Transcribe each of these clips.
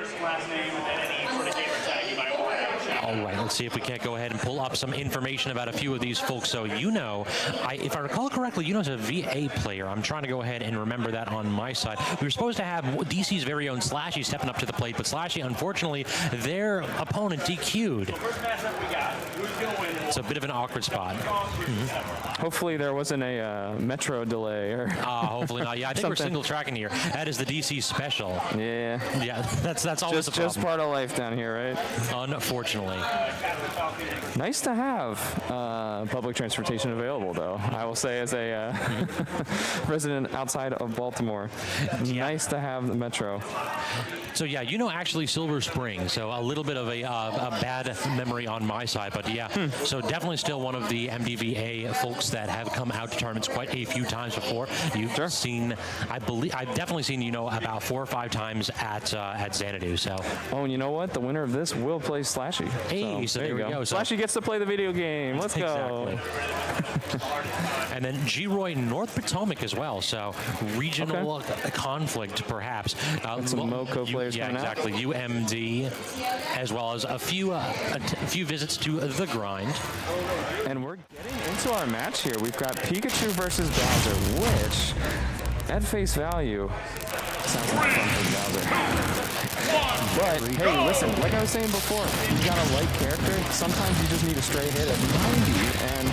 first, last name, and then any sort of gamer tag you might want to shout. All right, let's see if we can't go ahead and pull up some information about a few of these folks. So yuNO, if I recall correctly, yuNO's a VA player. I'm trying to go ahead and remember that on my side. We were supposed to have DC's very own Slashy stepping up to the plate, but Slashy, unfortunately, their opponent DQ'd. It's a bit of an awkward spot. Hopefully there wasn't a Metro delay or hopefully not. Yeah, I think we're single tracking here. That is the DC special. Yeah. Yeah, that's always the problem. Just part of life down here, right? Unfortunately. Nice to have public transportation available, though. I will say, as a resident outside of Baltimore, nice to have the Metro. So yeah, yuNO actually Silver Spring. So a little bit of a bad memory on my side, but yeah. So definitely still one of the MDVA folks that have come out to tournaments quite a few times before. You've seen, I've definitely seen yuNO about 4 or 5 times at Xanadu. So. Oh, and you know what? The winner of this will play Slashy. Hey, so there we go. So Slashy gets to play the video game. Let's go. Exactly. And then G-Roy North Potomac as well. So regional conflict, perhaps. Some MoCo players coming out. Yeah, exactly. UMD, as well as a few visits to the grind. And we're getting into our match here. We've got Pikachu versus Bowser, which, at face value, sounds like fun for Bowser. But, hey, listen, like I was saying before, you got a light character, sometimes you just need a straight hit at 90, and,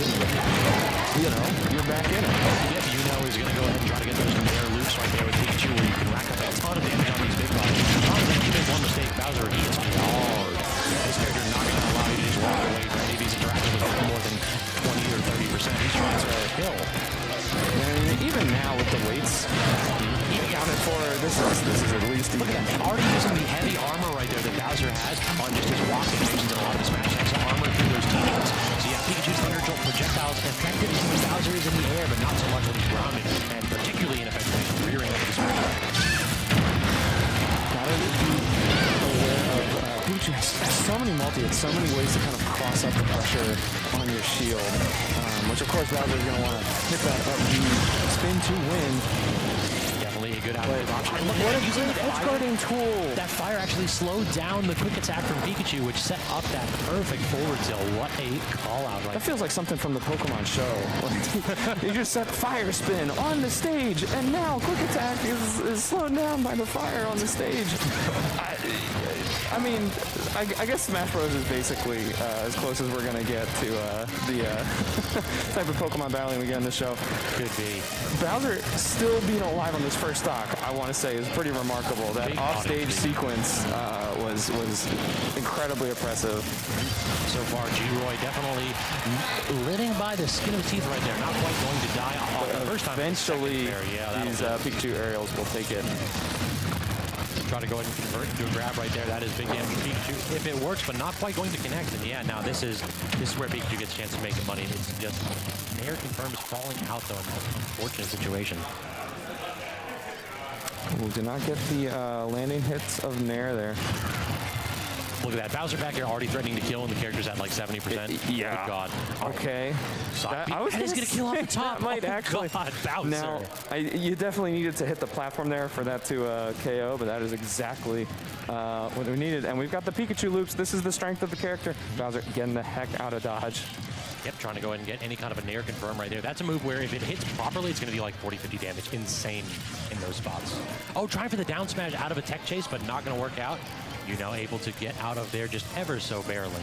you know, you're back in it. Yep, yuNO is going to go ahead and try to get those air loops right there with Pikachu, where you can rack up a ton of damage on these big guys. If you make one mistake, Bowser, he gets hard. This character not going to allow you to just walk away from any of these interactions with more than 20 or 30%. He's trying to kill. And even now with the weights, he accounted for, this is at least even. Look at that, already using the heavy armor right there that Bowser has on just his walking motions and a lot of his smash attacks to armor through those teammates. So yeah, Pikachu's Thunder Jolt projectiles effective when Bowser is in the air, but not so much when he's grounded, and particularly ineffective when he's rearing up with the smash attack. Gotta be aware of Pikachu has so many multi-hits, so many ways to kind of cross up the pressure on your shield, which of course Bowser is going to want to hit that up B, spin to win. Definitely a good output option. What a great edge guarding tool. That fire actually slowed down the quick attack from Pikachu, which set up that perfect forward tilt. What a call out right That feels like something from the Pokemon show. You just set fire spin on the stage, and now quick attack is slowed down by the fire on the stage. I mean, I guess Smash Bros. Is basically as close as we're going to get to the type of Pokemon battling we get in the show. Could be. Bowser still being alive on this first stock, I want to say, is pretty remarkable. That offstage sequence was incredibly impressive. So far, G-Roy definitely living by the skin of his teeth right there. Not quite going to die off the first time. Eventually, these Pikachu aerials will take it. Try to go ahead and convert into a grab right there. That is big damage for Pikachu if it works, but not quite going to connect. And yeah, now this is where Pikachu gets a chance to make the money. It's just Nair confirms falling out though in an unfortunate situation. We did not get the landing hits of Nair there. Look at that. Bowser back here already threatening to kill, and the character's at like 70%. Yeah. Good God. Okay. I was going to kill off the top. That might actually. God, Bowser. Now, you definitely needed to hit the platform there for that to KO, but that is exactly what we needed. And we've got the Pikachu loops. This is the strength of the character. Bowser getting the heck out of dodge. Yep, trying to go ahead and get any kind of a Nair confirm right there. That's a move where if it hits properly, it's going to be like 40-50 damage. Insane in those spots. Oh, trying for the down smash out of a tech chase, but not going to work out. yuNO able to get out of there just ever so barely.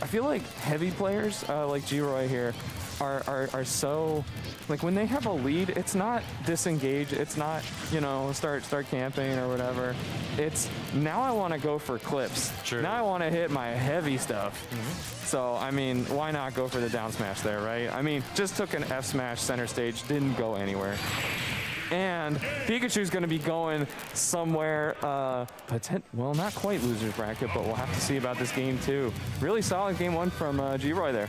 I feel like heavy players like G-Roy here are so, like when they have a lead, it's not disengage, it's not, you know, start camping or whatever. It's now I want to go for clips. True. Now I want to hit my heavy stuff. So, I mean, why not go for the down smash there, right? I mean, just took an F smash center stage, didn't go anywhere. And Pikachu's going to be going somewhere, well, not quite loser's bracket, but we'll have to see about this game too. Really solid game one from G-Roy there.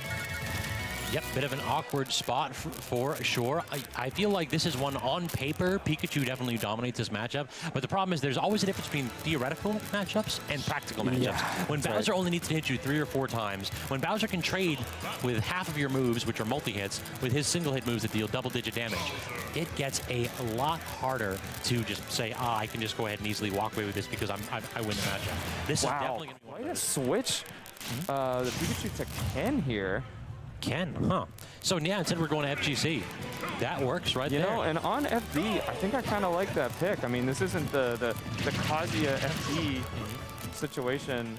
Yep, bit of an awkward spot for sure. I feel like this is one on paper. Pikachu definitely dominates this matchup, but the problem is there's always a difference between theoretical matchups and practical matchups. Yeah, when Bowser only needs to hit you 3 or 4 times, when Bowser can trade with half of your moves, which are multi-hits, with his single-hit moves that deal double-digit damage, it gets a lot harder to just say, I can just go ahead and easily walk away with this because I win the matchup. This is definitely going to be quite a switch. The Pikachu to Ken here. Ken, huh? So yeah, instead we're going to FGC. That works right there. You know, and on FB, I think I kind of like that pick. I mean, this isn't the Kazuya FB situation.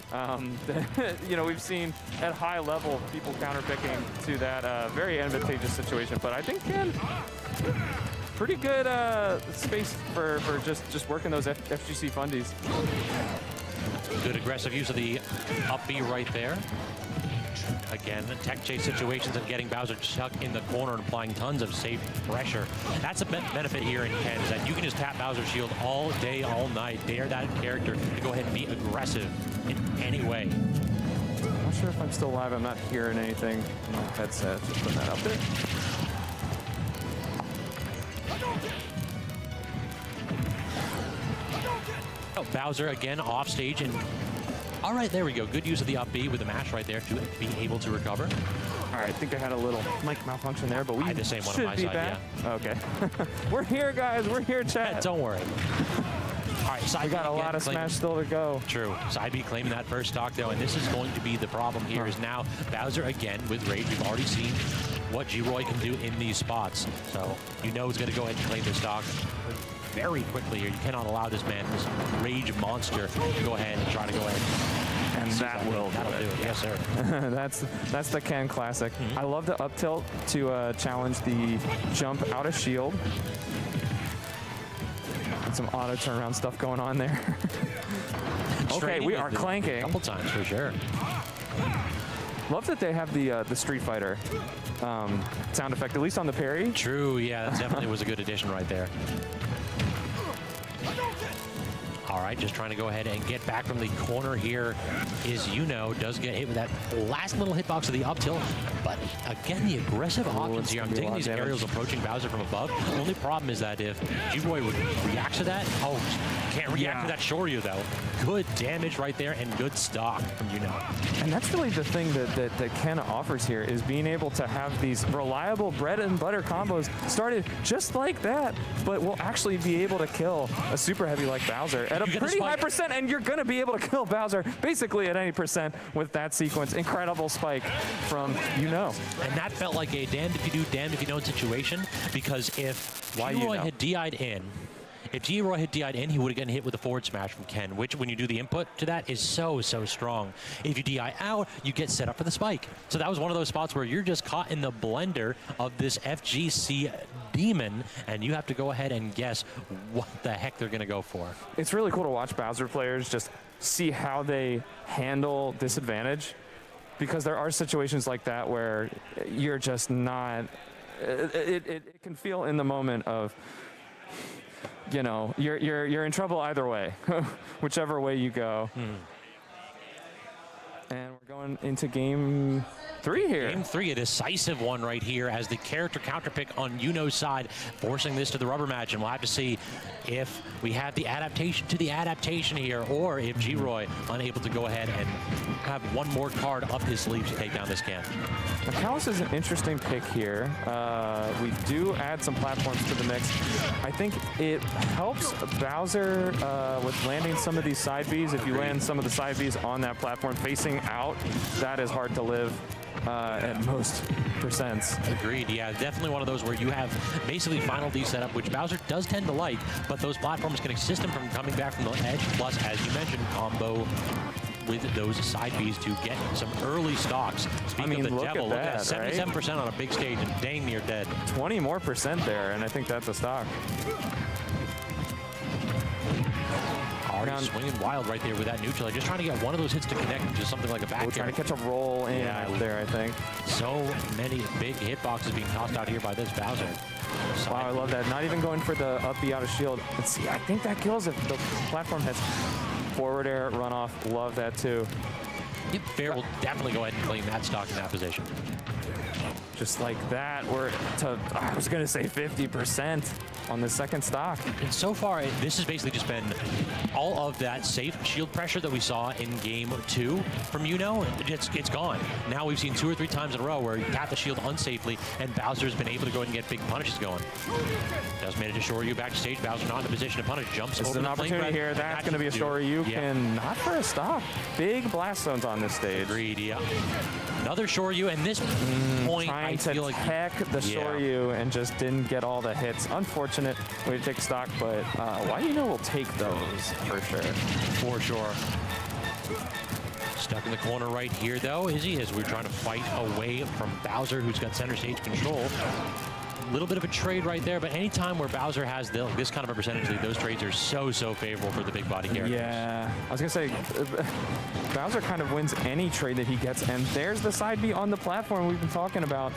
You know, we've seen at high level people counterpicking to that very advantageous situation. But I think Ken, pretty good space for just working those FGC fundies. Good aggressive use of the up B right there. Again, tech chase situations and getting Bowser stuck in the corner and applying tons of safe pressure. That's a benefit here in Ken, is that you can just tap Bowser's shield all day, all night. Dare that character to go ahead and be aggressive in any way. I'm not sure if I'm still live. I'm not hearing anything in my headset. Just putting that up there. Oh, Bowser again off stage, and all right, there we go. Good use of the up B with the mash right there to be able to recover. All right, I think I had a little mic malfunction there, but we had the same one on my should be side, back. Yeah. Okay. We're here, guys. We're here, chat. Don't worry. All right, side we got a lot of Smash still to go. True. Side B claiming that first stock, though, and this is going to be the problem here is now Bowser again with Rage. We've already seen what G-Roy can do in these spots. So you know he's going to go ahead and claim the stock very quickly here. You cannot allow this man, this Rage monster, to go ahead and try to go ahead. And that'll do it. Yes, sir. That's the Ken classic. I love the up tilt to challenge the jump out of shield. And some auto turnaround stuff going on there. Okay, we are clanking. A couple times for sure. Love that they have the Street Fighter sound effect, at least on the parry. True, yeah, that definitely was a good addition right there. All right, just trying to go ahead and get back from the corner here is yuNO. Does get hit with that last little hitbox of the up tilt. But again, the aggressive Hawkins here. I'm taking these aerials approaching Bowser from above. The only problem is that if G-Roy would react to that, can't react to that Shoryu though. Good damage right there and good stock from yuNO. And that's really the thing that Ken offers here, is being able to have these reliable bread and butter combos started just like that, but will actually be able to kill a super heavy like Bowser at a pretty high percent, and you're going to be able to kill Bowser basically at any percent with that sequence. Incredible spike from yuNO. And that felt like a damned if you do, damned if you don't situation, because if G-Roy had DI'd in, if G-Roy had DI'd in, he would have gotten hit with a forward smash from Ken, which when you do the input to that is so strong. If you DI out, you get set up for the spike. So that was one of those spots where you're just caught in the blender of this FGC demon, and you have to go ahead and guess what the heck they're going to go for. It's really cool to watch Bowser players just see how they handle disadvantage, because there are situations like that where you're just not, it can feel in the moment of, you know, you're in trouble either way, whichever way you go. And we're going into game 3 here. Game 3, a decisive one right here as the character counterpick on yuNO's side, forcing this to the rubber match. And we'll have to see if we have the adaptation to the adaptation here, or if G-Roy unable to go ahead and have one more card up his sleeve to take down this Ken. Now, Callus is an interesting pick here. We do add some platforms to the mix. I think it helps Bowser with landing some of these side Bs. If you land some of the side Bs on that platform facing out, that is hard to live at most percents. Agreed, yeah, definitely one of those where you have basically Final D setup, which Bowser does tend to like, but those platforms can assist him from coming back from the edge, plus, as you mentioned, combo with those side Bs to get some early stocks. Speaking of the devil, look at that, 77% on a big stage and dang near dead. 20% more there, and I think that's a stock. Already swinging wild right there with that neutral. Just trying to get one of those hits to connect into something like a back. Trying to catch a roll in there, I think. So many big hitboxes being tossed out here by this Bowser. Wow, I love that. Not even going for the up B out of shield. Let's see, I think that kills if the platform hits. Forward air, run off. Love that too. Yep, Fair will definitely go ahead and claim that stock in that position. just like that. We're to, I was going to say 50% on the second stock. And so far, this has basically just been all of that safe shield pressure that we saw in game 2 from yuNO. It's gone. Now we've seen 2 or 3 times in a row where you tap the shield unsafely, and Bowser's been able to go ahead and get big punishes going. Just managed to shore you backstage. Bowser not in a position to punish. Jumps this over is an the opportunity here. That's going to be a story you can not for a stock. Big blast zones on this stage. Agreed, yeah. Another Shoryu, and this point, I feel like tech the Shoryu and just didn't get all the hits. Unfortunate way to take stock, but yuNO will take those for sure. For sure. Stuck in the corner right here, though, is he? As we're trying to fight away from Bowser, who's got center stage control. A little bit of a trade right there, but anytime where Bowser has this kind of a percentage lead, those trades are so favorable for the big body characters. Yeah, I was gonna say, Bowser kind of wins any trade that he gets, and there's the side B on the platform we've been talking about.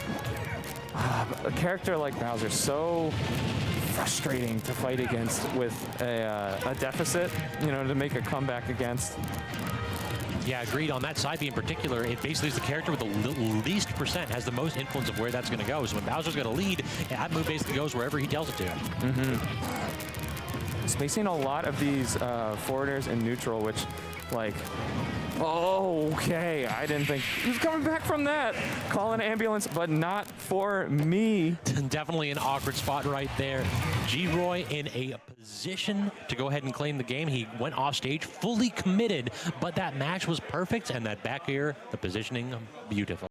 A character like Bowser, so frustrating to fight against with a deficit, you know, to make a comeback against. Yeah, agreed. On that side B in particular, it basically is the character with the least percent, has the most influence of where that's going to go. So when Bowser's going to lead, that move basically goes wherever he tells it to. Spacing a lot of these forwarders in neutral, which, like, okay, I didn't think he was coming back from that. Call an ambulance, but not for me. Definitely an awkward spot right there. G-Roy in a position to go ahead and claim the game. He went off stage fully committed, but that match was perfect, and that back air, the positioning, beautiful.